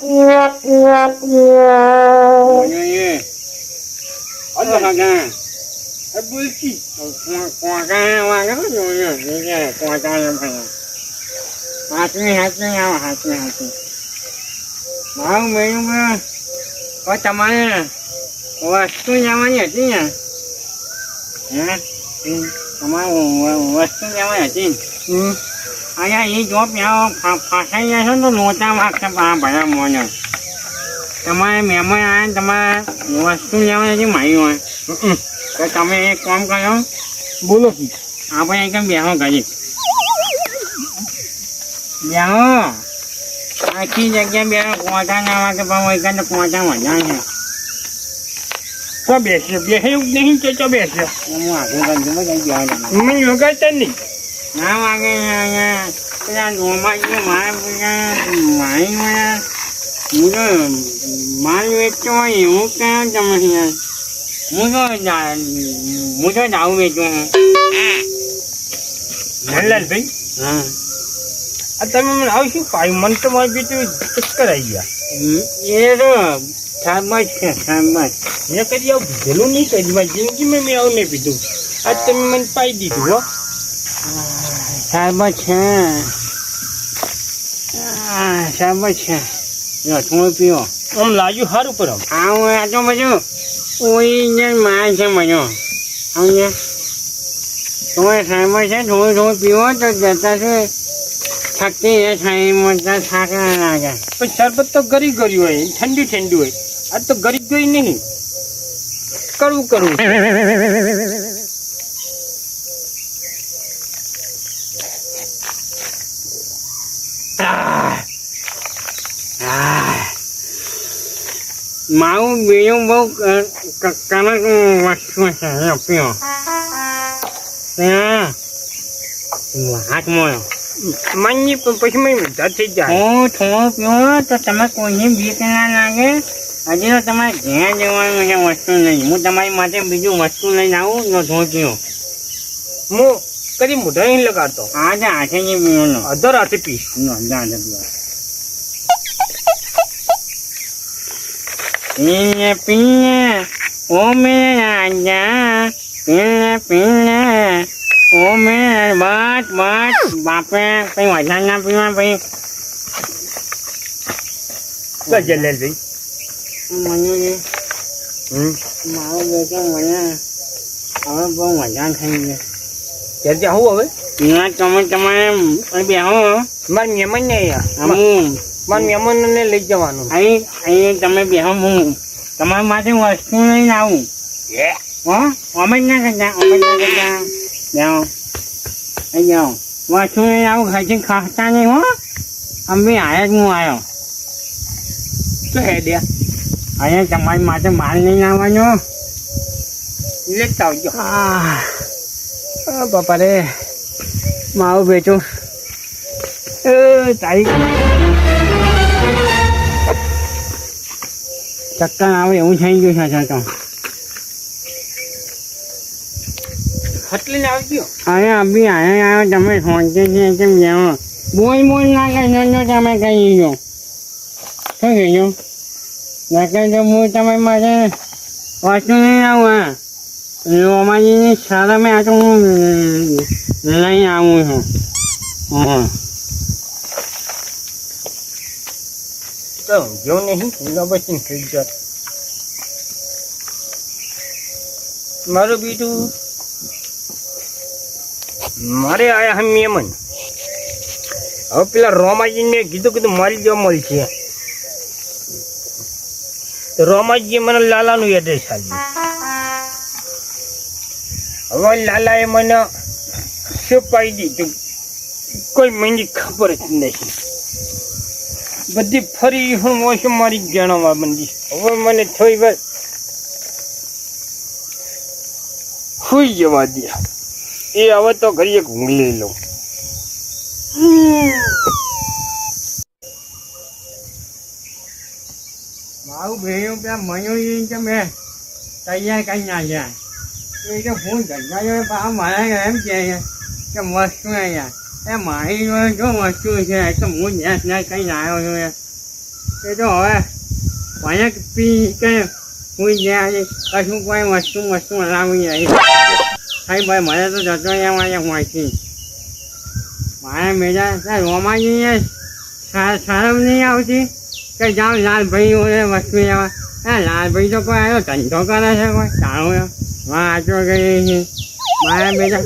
Oye, hola acá. Es bulky. Mau mình có chăm ăn và tôi nhau anh nhỉ chứ nhỉ? Hả? Chăm ăn và tôi nhau anh nhỉ? Ai ấy chốt nhau phạt hay nó nuôi chăm ăn chăm ăn phải làm mọi người. Chăm ăn mẹ mới ăn chăm ăn và tôi nhau anh chứ mày rồi. Cái chăm ăn con cái đó. બોલો કી આપણે કેમ બેહો કરી બેહો આખી જગ્યા બેહો quota ના વાગે પણ એક કોટા મજા છે કો બેસ્યો બેહ્યું નહીં કે બેસ્યો હું આગળ કંઈ બધા ગયા મને વગાડતા નહીં ના વાગે પેલા નોમાં ગયો મારે પેલા મારી હું તો મારી વેચતો હોય એવું ક્યાં તમે હું તો જાઉં વેચું નંદલાલભાઈ હા આ તમે મને આવશું પાયું મને તો મારું બેટું ચક્કર આવી ગયા એ તો શાબાશ છે શાબાશ મેં કદી આવું પીધેલું નહીં કરી મારી જિંદગીમાં મેં આવું નહીં પીધું આજ તમે મને પાઈ દીધું હો શાબાશ છે શાબાશ છે જો થોડું પીવો આમ લાગ્યું સારું પર આમ આવું આ તો બધું ઓઈ ને માં છે મજો સમજે તમારે શાબાશ છે થોડું થોડું પીવો તો જતા છે શક્તિ એ થાય મોટા થાક ના લાગે પણ શરબત તો ગરી ગરી હોય ઠંડી ઠંડી હોય આ તો ગરી ગરી નહીં કરવું કરવું મારું બીજું બહુ કનક વસ્તુ છે પીવો હાથ મોયો માની પણ પછી મેં બધા થઈ જાય હું થોડું પીવો તો તમે કોઈને બીક ના લાગે હજી તો તમારે ઘેર જવાનું છે વસ્તુ નહીં હું તમારી માટે બીજું વસ્તુ લઈને આવું તો થોડું પીવો હું કદી મોઢા નહીં લગાડતો આજે હાથે નહીં પીવાનો અધર હાથે પીશ હાથે પીવો પીને પીને ઓ મેરે રાજા પીને પીને ઓ મેરે બસ બસ બાપે કઈ વધારે ના પીવા ભાઈ જલેલભાઈ મને મારો બેટો મને હવે બહુ મજા થઈ ગઈ ત્યારે ત્યાં હું હવે પીવા તમે તમારે બેહો મારા મહેમાન ને હું મારા મહેમાનને લઈ જવાનું અહીં તમે બેહો હું તમારા માટે વસ્તુ લઈને આવું હો અમે જ ના કરતા બેહો અહીં જાઓ વસ્તુ લઈને આવું હજી ખાતા નહીં હો અમે આયા જ હું આવ્યો શું હે દે અહીંયા તમારી માટે માલ લઈને આવવાનો લેતા આવજો બાપા રે મારું બેટું તારીખ ચક્કર આવે એવું થઈ ગયું છે તો હટલીને આવજો અહીંયા અભી અહીંયા આવ્યો તમે સોચે છે કેમ જાઓ બોલ ના કહી તમે કહી ગયો શું કહી ગયો નકર તો હું તમારી માટે વસ્તુ નહીં આવું હા રોમાજીની સારામાં આ તો હું લઈ આવું છું હા જો નહીં પછી થઈ જાય મારું બીજું મારે આયા હમ મહેમાન હવે પેલા રોમાજીને મેં કીધું મારી જો મળશે તો રોમાજીએ મને લાલાનું એડ્રેસ આપ્યું હવે લાલાએ મને શું પાઈ દીધું કોઈ મને ખબર જ નથી બધી ફરી હું મોસમ મારી જાણવા બંધી હવે મને થોડી વાર સુઈ જવા દે એ હવે તો ઘડીએ ઊંઘી લઉં મારું ભેયું ત્યાં મયુરી કે મેં તૈયાર કરી નાખ્યા એ કે હું ધંધા મારા એમ કે વસ્તુ અહીંયા એ મારી જો વસ્તુ છે તો હું ત્યાં કઈ આવ્યો છું એ તો હવે ભણક પી કે હું જ્યાં કશું કોઈ વસ્તુ લાવી નહીં ભાઈ મને તો જતો અહીંયા હોયથી મારે મેજા રોમાજી શરમ નહીં આવતી કે જાઓ લાલભાઈ હોય વસ્તુ લેવા હા લાલભાઈ તો કોઈ આવ્યો ધંધો કરે છે કોઈ સારું વાંચો ગઈ છે મારે બેટા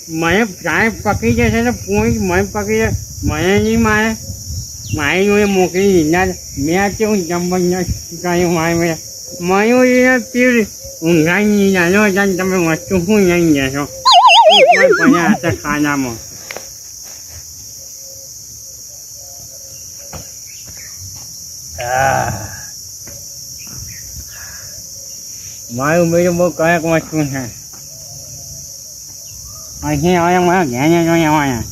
મને સાહેબ પકડી જશે તો કોઈ મને પકડી જાય મને નહીં મારી જોડે મોકલી દીધા મેં કેવું જમવા કહ્યું મારે બેટા મયુરીને પીર ઊંઘાઈ જાણો જાણ તમે વસ્તુ શું લઈ જશો કોઈ ભણ્યા હશે ખાનામાં મારું બીજું બહુ કયેક વસ્તુ છે અહીં આવે મારા ઘેને જોઈએ આવવાના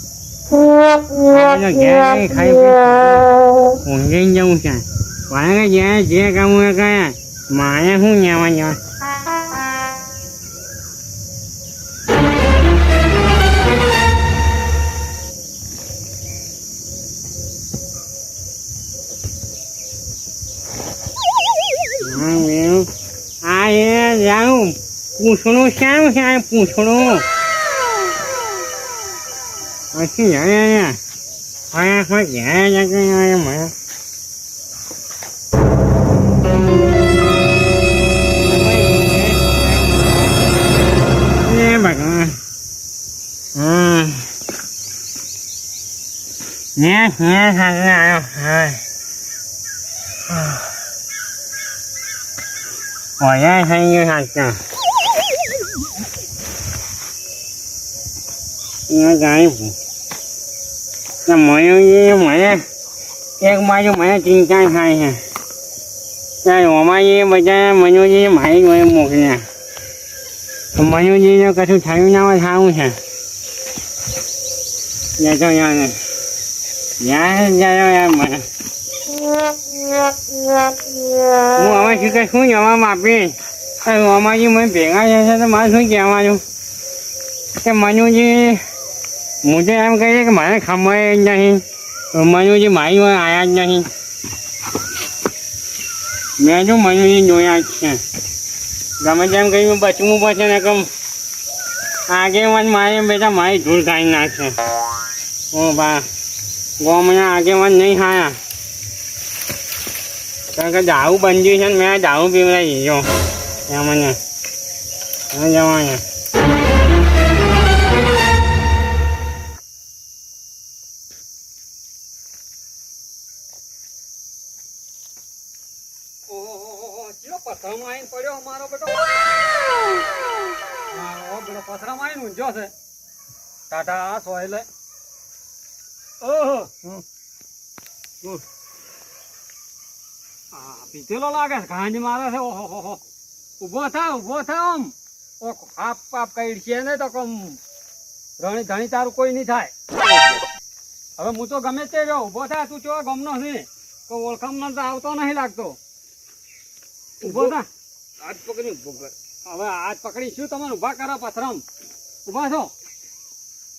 ઘેર ખાઈ ઊંઘી જવું છે મારે જ્યાં જે કામ એ કયા મારે શું જવા જવા જાઉં પૂછડું શ્યામ છે આ પૂછડું પછી જાય અહીંયા કોઈ ઘેર જગ્યાએ મને ભગવાન મેં સાથે આવ્યો હા ઓયા થઈ ગયું સાચા જાણી મને એક બાજુ મને ચિંતા થાય છે ત્યારે ઓમાજી બધા મનુજી મારી જોડે મોકલ્યા મનુજીને કશું થયું ના હોય સારું છે જતો યાર યાર મને હું હવે શીખે શું જવાબ આપીશ ઓમાજી મને ભેગા જશે તો મારે શું કહેવાનું કે મનુજી મુझे એમ કહીએ કે મારે ખમાય જ નહીં મનુજી મારી હોય આયા જ નહીં મેં જો મનુજી જોયા જ છે ગમે તેમ કહ્યું બચવું પડશે ને કમ આગેવાન મારે બેટા મારી ધૂળ ખાઈ નાખશે ઓ બા ગોમના આગેવાન નહીં ખાયા કારણ કે દારૂ બંધી છે ને મેં દારૂ પીવડાવી દીધો એમને જવાને પથરામાં આવીને પડ્યો મારો બેટો બેટો પથરામાં આવીને ઊંઝો છે ટાટા સોયલે ઓહો પીતેલો લાગે છે ગાંજ મારે છે ઓહો ઉભો થા આમ ઓ પાપ પાપ કઈ છે ને તો કમ રણી ધણી તારું કોઈ નહીં થાય હવે હું તો ગમે તે રહ્યો ઉભો થા તું ચો ગમનો છે તો ઓળખામમાં તો આવતો નહીં લાગતો ઉભો થા હાથ પકડી ઉભો કર હવે હાથ પકડી શું તમે ઉભા કરો પથરમ ઉભા છો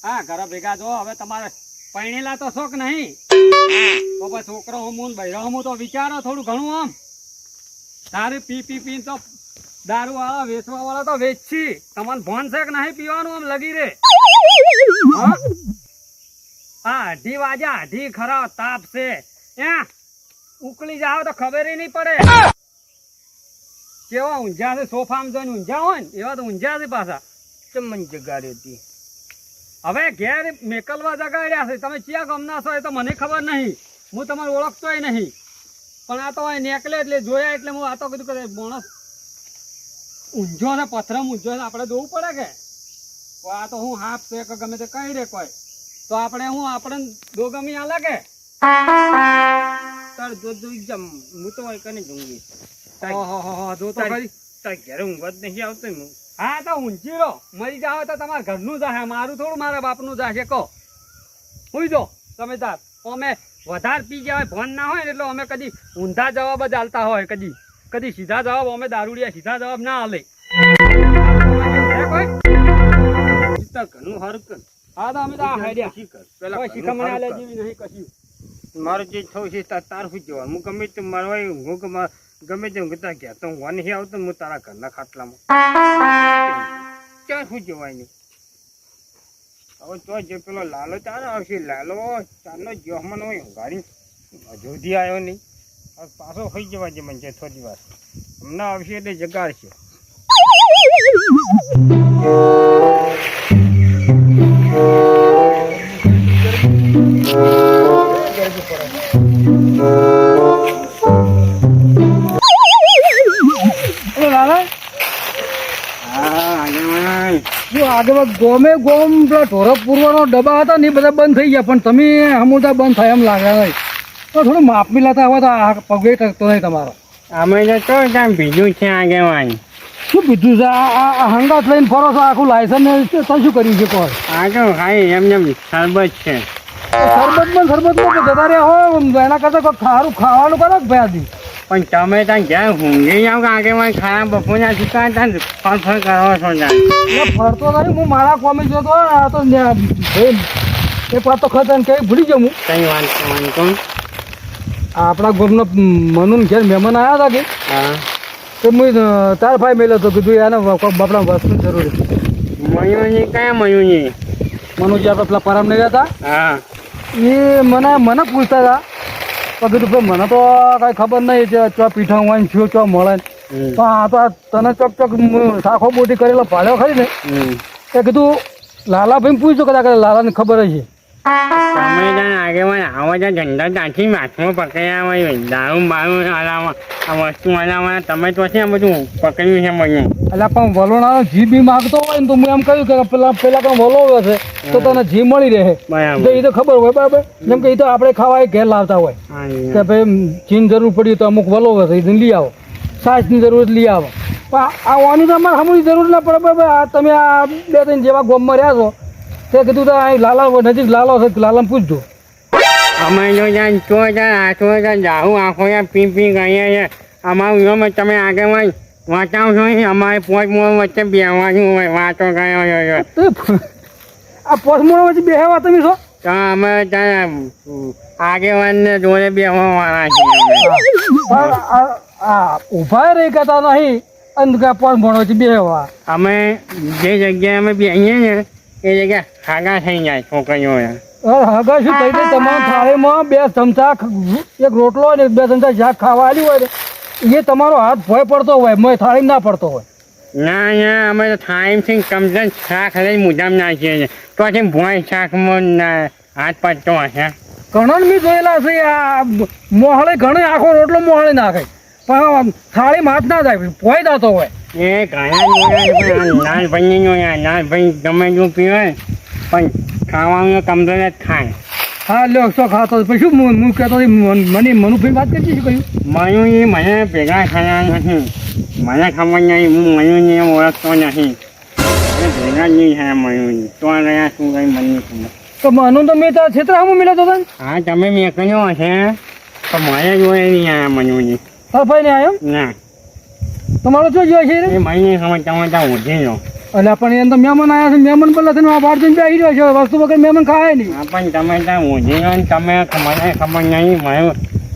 હા ઘરે ભેગા છો હવે તમારે પરણેલા તો શોખ નહીં તો પછી છોકરો હમું બૈરો હમું તો વિચારો થોડું ઘણું આમ તારે પી તો દારૂ વાળા વેચવા વાળા તો વેચી તમને ભોન છે કે નહીં પીવાનું આમ લગી રે હા અઢી વાગ્યા અઢી ખરા તાપ છે ઉકળી જાવ તો ખબર નહીં પડે કેવા ઊંઝા છે સોફામાં જોઈને ઊંઝા હોય ને એવા તો ઊંઝા છે પાછા ચમન જગાડી હતી હવે ઘેર મેકલવા જગાડ્યા છે તમે ક્યાં ગમના છો એ તો મને ખબર નહીં હું તમારે ઓળખતોય નહીં પણ આ તો નેકલે એટલે જોયા એટલે હું આ તો કીધું કે માણસ ઊંઝો છે પથરમ ઊંઝો છે આપણે જોવું પડે કે આ તો હું હાફ છે કે ગમે તે કહી દે કોઈ તો આપણે દો ગમી આ લાગે તાર જો જમ હું તો કને જઉંગી જો તો ખરી તાર ઘરે ઊંઘ જ નહીં આવતો હું હા તો ઊંઝી રહો મરી જાવ તો તમારા ઘરનું જાહે મારું થોડું મારા બાપનું જાશે કહો હુઈ જો તમે તાર અમે વધારે પી ગયા હોય ફોન ના હોય ને એટલે અમે કદી ઊંધા જવાબ જ આલતા હોય કદી સીધા જવાબ અમે દારૂડિયા સીધા જવાબ ના આલે ઘણું સારું કર હા તો અમે તો આ હાડ્યા પેલા શીખમણે આલે જેવી નહીં કશું મારું જે થયું છે તાર શું કહેવાય? હું ગમે તે મારવા હું ગમે તે ઊંઘતા ગયા તો હું નહીં આવતો હું તારા ઘરના ખાટલામાં ક્યાં શું કહેવાય નહીં. હવે તો જે પેલો લાલો ચાલો આવશે, લાલો ચાલો જોહમાં હોય ગાડી જોધી આવ્યો નહીં. હવે પાછો થઈ જવા જે મને થોડી વાર હમણાં આવશે એટલે જગાડશે. ગોમે ગોમ પેલા ઢોરા પૂરવાનો ડબ્બા હતા ને એ બધા બંધ થઈ ગયા, પણ તમે હમુદા બંધ થાય એમ લાગે નહીં. તો થોડું માપી લેતા હવે તો આ પગે ટકતો નહીં તમારો. અમે તો ત્યાં બીજું છે આગેવાન. શું બીજું છે? આ હંગાત લઈને ફરો છો, આખું લાયસન્સ તો શું કર્યું છે? કોઈ આ તો ખાઈ એમને શરબત છે. શરબતમાં જતા રહ્યા હો, એના કરતા કોઈ સારું ખાવાનું કરો કે ભાઈ. પણ તમે ત્યાં જ્યાં ઊંઘી જાવ કે આગેવાન ખાના બપોરના શીખવા ત્યાં ફળ ફળ કરો છો ત્યાં ફરતો નહીં. હું મારા કોમી જોતો આ તો એક વાત તો ખતર કઈ ભૂલી જાઉં હું. કઈ વાંધો આપણા ગામનો મનુ ઘેર મહેમાન આવ્યા હતા કે હા તો હું તાર ભાઈ મેલ્યો હતો, કીધું એને બાપડા વસ્તુની જરૂર છે. મયુની કયા મયુની? મનુજી આપણે પેલા પરમ નહીં હતા હા એ મને પૂછતા હતા. તો કીધું ભાઈ મને તો કઈ ખબર નહીં છે ચો પીઠા હોય ને શું ચો મળે. તો આ તો તને ચોક શાખો બોટી કરેલો ભાડ્યો ખરી ને તે કીધું લાલાભાઈ પૂછ્યું કદાચ લાલાને ખબર હશે. તમે ત્યાં આગેવાન આવા ત્યાં ઝંડા ત્યાંથી માથમાં પકડ્યા હોય દારૂ બારૂ હલાવવા આ વસ્તુ હલાવવાના તમે તો છે બધું પકડ્યું છે મને. એટલે પણ વલોણાનો જી બી માગતો હોય ને તો હું એમ કહ્યું કે પેલા પણ વલોવ્યો છે તો તને જી મળી રહે. બરાબર એ તો ખબર હોય બરાબર. જેમ કે એ તો આપણે ખાવા ઘેર લાવતા હોય કે ભાઈ જીની જરૂર પડી તો અમુક વલોવે છે એ લઈ આવો, છાશની જરૂર લઈ આવો. પણ આ વાની તો અમારે હમણાં જરૂર ના પડે બરાબર. આ તમે આ બે ત્રણ જેવા ગામમાં રહ્યા છો તે કીધું તો અહીં લાલા નજીક લાલો છે લાલાને પૂછજો. અમે જો ત્યાં ચો ત્યાં આઠો ત્યાં જાહું આખો ત્યાં પી પી ગઈએ છે. અમારું એમાં તમે આગેવાન વાંચાવ છો અમારે પોચ મોડ વચ્ચે બેસવાનું હોય વાંચો ગયો હોય. આ પોસમોડા વચ્ચે બેહવા તમે છો તો અમે ત્યાં આગેવાનને જોડે બેસવાવાળા છીએ. ઉભા રહી કહેતા નહીં અને પોસમોડા વચ્ચે બેહવા. અમે જે જગ્યાએ અમે બેસીએ ને એ જગ્યા હાગા થઈ જાય છોકરીઓ. હગા શું થઈ ગઈ તમારા થાળીમાં બે ચમચા એક રોટલો ને બે ચમચા શાક ખાવા આવ્યું હોય ને એ તમારો હાથ ભય પડતો હોય મેં થાળી ના પડતો હોય. ના ના અમે તો ટાઈમથી કમ્પ્લેન શાક લઈ મુજામ નાખીએ છીએ તો પછી ભોય શાકમાં હાથ પડતો હશે. ઘણો મેં જોયેલા છે આ મોહળે ઘણો આખો રોટલો મોહળે નાખે પણ થાળીમાં હાથ ના જાય ભોય દાતો હોય. એ ઘણા લાલભાઈ જોયા લાલભાઈ ગમે જો પીવે પણ ખાવાનું કમ્પ્લેન જ થાય. હા લ્યો શું ખાતો પછી શું હું કહેતો મને મનુભાઈ વાત કરી શું કહ્યું? મયુ એ મને ભેગા થયા નથી, મને ખબર નહીં, હું મયુને ઓળખતો નથી. ભેગા જ નહીં થયા મયુની તો ગયા શું કઈ મને નહીં ખબર. તો મનુ તો મેં તારા છેતરામાં મળ્યો હતો. હા તમે મેકલ્યો હશે તો મને જોયે નહીં આવ્યા મયુની. તારા ભાઈ ને આવ્યો ના તમારો શું જોયો છે એ મહિને ખબર તમે ત્યાં ઉઠી લો. એટલે પણ એમ તો મહેમાન આવ્યા છે મહેમાન પેલા થઈને આ બાર જઈને બેસી રહ્યો છે વસ્તુ વગર મહેમાન ખાય નહીં. હા પણ તમે ત્યાં ઉઠી લો ને તમે મને ખબર નહીં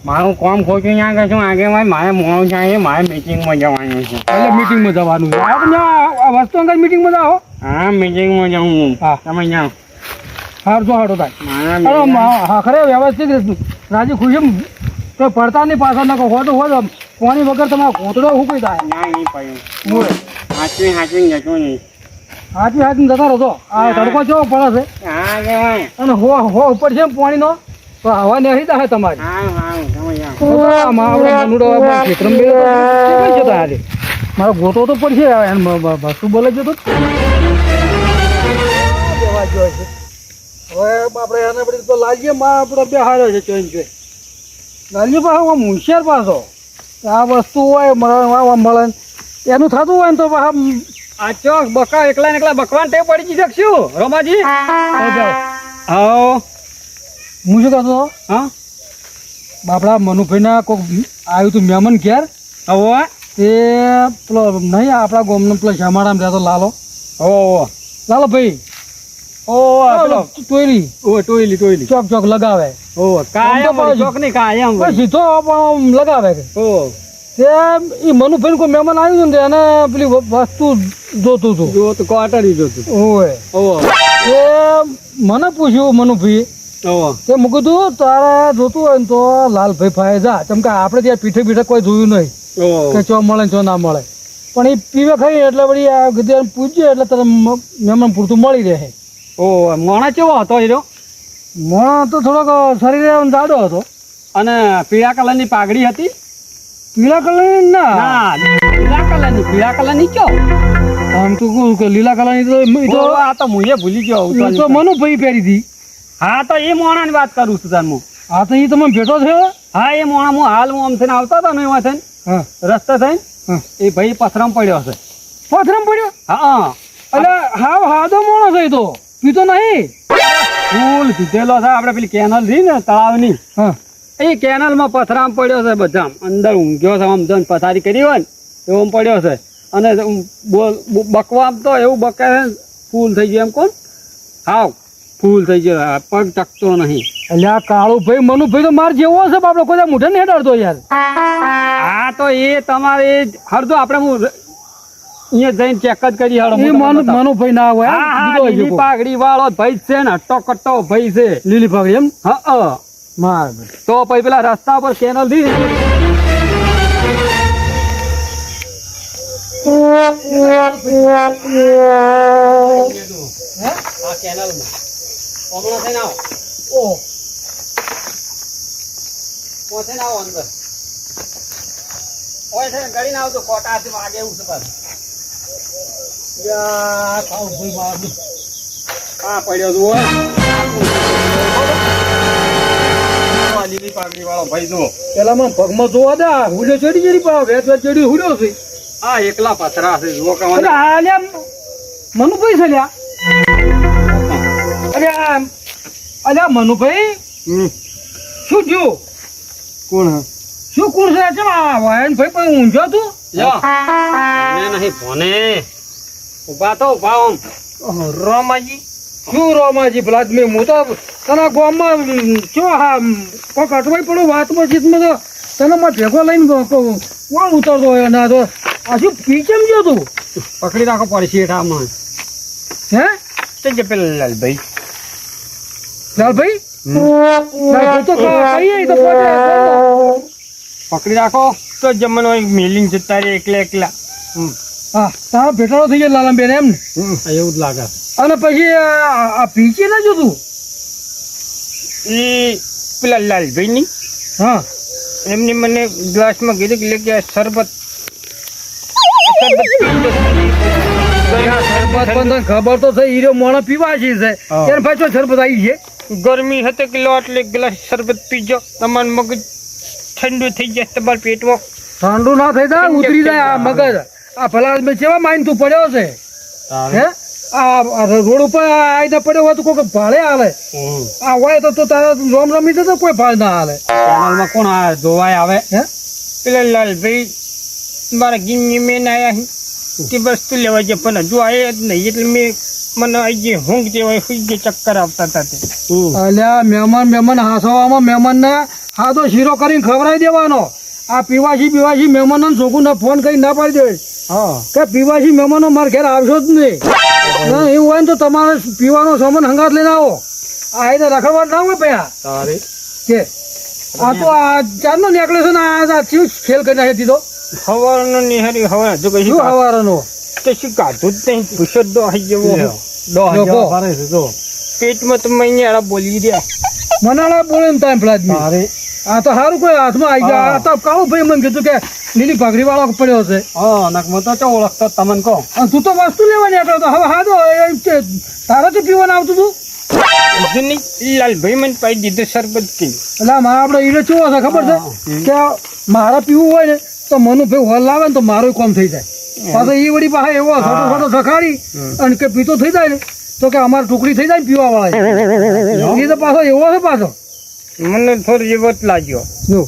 મારું કામ ખોટું ના કરશું આગેવાન મારે મોડું થાય મારે મીટિંગમાં જવાનું છે. એટલે મીટિંગમાં જવાનું છે. આ તમે આ વસ્તુ અંગર મીટિંગમાં જાઓ. હા મીટિંગમાં જાઉં હું. હા તમે જાઓ. હારજો હાડો થાય. મારા હા ખરે વ્યવસ્થિત રાજી ખુશી તો પડતા નહીં પાછળ ના હોતો હોય પાણી વગર તમારો ઘોંટડો ઉકળી થાય. ના નહીં પડ્યું હાચવી હાચવી જતો નહીં. હાચવી હાચવી જતા રહો. આ તડકો કેવો પડે છે હા આગેવાન અને હો ઉપર છે પાણીનો તો હવા નહીં થાય તમારી. હા હા તમે જાઓ. મારો ગોતો તો પડશે વસ્તુ બોલે જતો હવે આપણે એને બધી તો લાગીએ માં આપણે બે હાર્યો છે ચોઈન ચોઈ લાગીએ પાછો હોશિયાર પાછો આ વસ્તુ હોય મળે એનું થતું હોય ને તો આ ચોક બકા એકલા ને એકલા બકવાન ટેવ પડી જશે શું રમાજી? હા હું શું કહેતો હા બાપડા મનુભાઈના કોઈક આવ્યું હતું મહેમાન ઘેર. હવે તે પેલો નહીં આપણા ગામનો પેલો શામાળામાં રહેતો લાલો. લાલો ભાઈ પેલો ટોયલી ટોયલી ચોક લગાવે કાયમ આમ તો ચોક નહીં કાયમ પણ સીધો આમ લગાવે કે તે એ મનુભાઈ કોઈ મહેમાન આવ્યું ને એને પેલી વસ્તુ જોતું હતું જો તો ક્વાર્ટરી જોતું ઓય તે મને પૂછ્યું મનુભાઈ તે મૂકી કીધું તારે જોતું હોય ને તો લાલભાઈ ફાય જા કેમ કે આપણે ત્યાં પીઠે કોઈ જોયું નહીં કે ચો મળે ને ચો ના મળે પણ એ પીવે ખાઈ એટલે વળી આ ગધેડ પૂછ્યું એટલે તને મહેમાન પૂરતું મળી રહે મોણા કેવો હતો એ મોણો તો થોડોક શરીરે જાડો હતો અને પીળા કલરની પાઘડી હતી પીળા કલરની ના પીળા કલરની કયો આમ તો કહું કે લીલા કલરની તો આ તો મુએ ભૂલી ગયો તો મનુભાઈ પહેરી હતી હા તો એ મોણાની વાત કરું છું તાર હું હા તો એ તમે ભેટો થયો હા એ મોણા હું હાલ હું આમ થઈને આવતો હતો ને એમાં થઈને હા રસ્તે થઈને એ ભાઈ પથરામ પડ્યો હશે પથરામ પડ્યો હા એટલે હાવ હાદો મોણો છે તો પીતો નહીં ફૂલ પીધેલો છે આપણે પેલી કેનલ રહી ને તળાવની હા એ કેનલમાં પથરામ પડ્યો છે બધા અંદર ઊંઘ્યો છે આમ જન પથારી કરી હોય ને એવો પડ્યો છે અને બકવામ તો એવું બકે છે ફૂલ થઈ ગયું એમ કોણ હાવ ફૂલ થઈ ગયો પગ ટકતો નહીં એટલે આ કાળું ભાઈ મનુભાઈ તો માર જેવો છે બાપડો કોઈ મોઢે નહીં હેડાડતો યાર હા તો એ તમારે હરદો આપણે હું અહીંયા જઈને ચેક જ કરી હળો મનુભાઈ ના હોય લીલી પાઘડી વાળો ભાઈ છે ને હટ્ટો કટ્ટો ભાઈ છે લીલી પાઘડી એમ હા માર તો પછી પેલા રસ્તા પર કેનલ દી લીલી પાઘડી વાળો ભાઈ જો પેલા માં પગમાં જોવા દે હુલ્યો ચડી પાવ વેત ચડી હુલ્યો છે હા એકલા પથરા છે જો અરે આલ્યા મનુભાઈ છે લ્યા અલ્યા મનુભાઈ શું થયું શું કોણ છે ચમ આ વાયન ભાઈ પણ ઊંઝો તું નહીં ભોને ઉભા તો ઉભા આમ રોમાજી શું રોમાજી પેલા મેં હું તો તને ગામમાં શું હા કોઈક અટવાઈ પડ્યો વાતમાં ચીતમાં તો તને માં ભેગો લઈને કોણ ઉતરતો હોય ના તો આ શું પી કેમ ગયો તું પકડી રાખો પડશે એઠામાં હે તે પેલા લાલભાઈ લાલભાઈ તો કહીએ તો પકડી રાખો તો જમનો મિલિંગ જતા રે એકલા હા તારો ભેટાળો થઈ ગયો લાલમબેન એમ ને એવું જ લાગે અને પછી આ પીચે ના જોતું એ પેલા લાલભાઈ ની હા એમની મને ગ્લાસમાં કીધું કે કે શરબત ખબર તો છે હીરો મોણો પીવા છે ત્યારે પાછો શરબત આવી છે ગરમી હતી કે લો એટલે ગ્લાસ શરબત પીજો તમારું મગજ ઠંડુ થઈ જાય તમારા પેટમાં ઠંડુ ના થઈ જાય ઉતરી જાય આ મગજ આ ભલા મેં કેવા માઇન તું પડ્યો છે હે આ રોડ ઉપર આઈને પડ્યો હોય તો કોઈ ભાડે હાલે આ હોય તો તારા રોમ રમી તો કોઈ ભાડ ના હાલે કેનલમાં કોણ જોવાય આવે હે પેલા લાલભાઈ મારા ગીમ મેન આવ્યા તે વસ્તુ લેવા છે પણ હજુ આવ્યા જ નહીં એટલે મેં મને આવી જે ઊંઘ જે હોય સુઈ જે ચક્કર આવતા હતા તે અલ્યા મહેમાન હાસવામાં મહેમાનને હાથો શીરો કરીને ખવડાવી દેવાનો આ પીવાસી મહેમાનો છોકુને ફોન કરી ના પાડી દે કે પીવાસી મહેમાનો મારા ઘેર આવશો જ નહીં એવું હોય ને તો તમારે પીવાનો સામાન હંગાત લઈને આવો આ એને રખડવા ના હોય પૈયા કે આ તો આ ચારનો નેકળે છે ને આ ખેલ કરી નાખી દીધો હવાનો નિહારી હવે હજુ કઈ શું હવારનો તો શું કાઢું જ નહીં ભૂસો દો આવી જવો પેટમાં તમે અહીંયા બોલી રહ્યા મનાળા બોલે ને ટાઈમ પ્લાઝમી આ તો સારું કોઈ હાથમાં આવી ગયા આ તો કાળું ભાઈ મને કીધું કે લીલી પાઘડી વાળો પડ્યો છે તો ઓળખતો તમને કહો તું તો વસ્તુ લેવાની આપ્યો તો હવે હા તો તારે તો પીવાનું આવતું તું લાલભાઈ મને પાઈ દીધું શરબત પી એટલે મારા આપડે હીરો કેવો છે ખબર છે કે મારે પીવું હોય ને તો મનુભાઈ હોલ લાવે ને તો મારું કામ થઈ જાય પાછો એ વળી પાસે એવો છોટો સખાડી અને કે પીતો થઈ જાય ને તો કે અમારે ટુકડી થઈ જાય ને પીવા વાળા એ તો પાછો એવો છે પાછો મને થોડો એવો જ લાગ્યો જો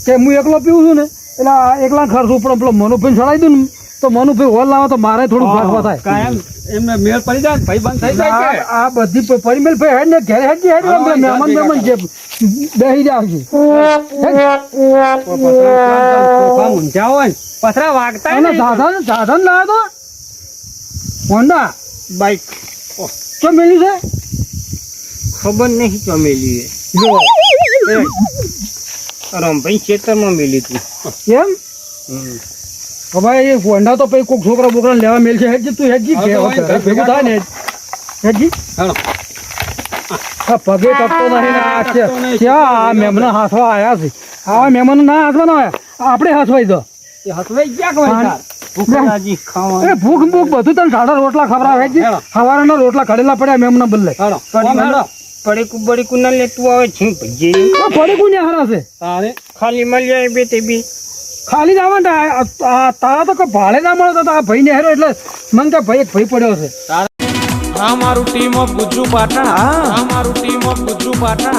કે હું એકલો પીવું છું ને એટલે એકલા ખર્ચું પણ પેલો મનુભાઈ ચડાવી દઉં ને તો મનુભાઈ હોલ લાવો તો મારે થોડું ભાગવા થાય કાયમ એમને મેળ પડી જાય ને ભાઈ બંધ થઈ જાય છે આ બધી પરિમેલ ભાઈ હેડ ને ઘરે હેડ હેડ મહેમાન જે બેહી જાવ છે ઊંઝા હોય ને પથરા વાગતા અને સાધન લાવ્યો તો હોન્ડા બાઈક તો મેલી છે ખબર નહીં ચમેલી જો રમભાઈ ખેતરમાં મેલી તું એમ હવે એ હોન્ડા તો પછી કોઈક છોકરા બોકરા લેવા મેલ છે હેડજી તું હેડજી હા, તો હોય ને, ભેગું થાય ને હેડજી હાલો. આ પગે તપતો નહીં ને આ તપતો નહીં, ક્યાં આ મહેમાન હાથવા આવ્યા છે આવા મહેમાન ના હાથવા ના આવ્યા આપણે હાથવાઈ દો એ હસવાઈ ગયા કોઈ તાર. ભૂખરાજી ખાવા એ ભૂખ બધું તને સાડા રોટલા ખવડાવે હેડજી હેડો. સવારના રોટલા ખડેલા પડ્યા મહેમાન બદલે હાલો. આમ હાલો. પડીકું ના લેતું આવે છે ભજી ફરી કોને હરાશે તારે ખાલી મળી આવે બે તે બી ખાલી જ આવે ને તારા તો કોઈ ભાડે ના મળે તો આ ભાઈ ને હેરો એટલે મને કે ભાઈ એક ભાઈ પડ્યો છે આ મારું ટીમ ઓફ ગુજ્જુ પાટણ આ મારું ટીમ ઓફ ગુજ્જુ પાટણ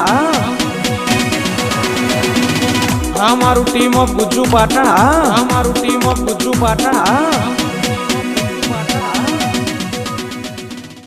આ મારું ટીમ ઓફ ગુજ્જુ પાટણ આ મારું ટીમ ઓફ ગુજ્જુ પાટણ